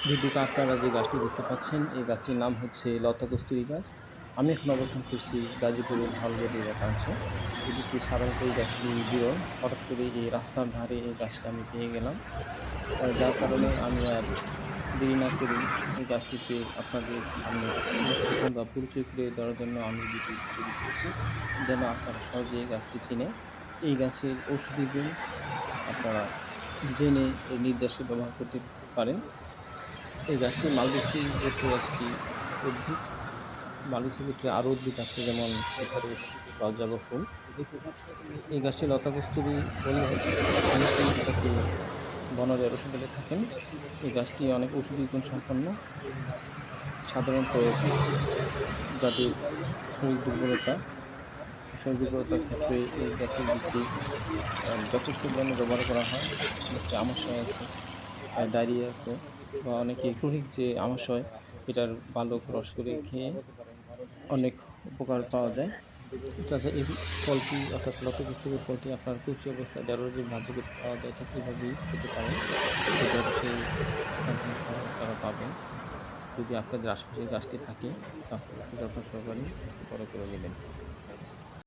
ভিডিওতে আপনারা যে গাছটি দেখতে পাচ্ছেন, এই গাছটির নাম হচ্ছে লতা কস্তুরী গাছ। আমি এখন অবস্থান করছি গাজীপুরের ধলগড়ির একাংশে। এদিকে সাধারণত এই গাছটি বিরল। হঠাৎ করে এই রাস্তার ধারে এই গাছটা আমি পেয়ে গেলাম। যার কারণে আমি আর দেরি না করে এই গাছটিকে আপনাদের সামনে উপস্থাপন বা পরিচয় করে দেওয়ার জন্য আমি ভিডিওটি তৈরি করেছি। যেন আপনারা সহজে এই গাছটি চিনে এই গাছের ঔষধি গুণ আপনারা জেনে এর নির্দেশে ব্যবহার করতে পারেন। এই গাছটি মালবেসী গোত্রের একটি উদ্ভিদ। মালবেসী গোত্রের আরও উদ্ভিদ আছে, যেমন এখারুস, রজবা ফুল। এই গাছটি লতা কস্তুরী বললেও অনেকেই এটাকে বনরের ওষুধ বলে থাকেন। এই গাছটি অনেক ঔষধি গুণ সম্পন্ন। সাধারণত যাদের শরীর দুর্বলতার ক্ষেত্রে এই গাছের বীচি যথেষ্ট পরিমাণে ব্যবহার করা হয়। অনেকে আমাশয় আছে, ডায়রিয়া আছে, বা অনেকে ক্রনিক যে আমাশয়, এটার বালক রস করে খেয়ে অনেক উপকার পাওয়া যায়। তাছাড়া এই ফলটি অর্থাৎ লতাকস্তুরী ফলটি আপনার কচি অবস্থায় ১১ দিন ভাজি করে খাওয়া যায় থাকে, এভাবেই খেতে পারেন। এতে অবশ্যই একজন সহায়তা পাবেন। যদি আপনাদের আশেপাশে গাছটি থাকে, তা অবশ্যই যত্ন সহকারে বড় করে নেবেন।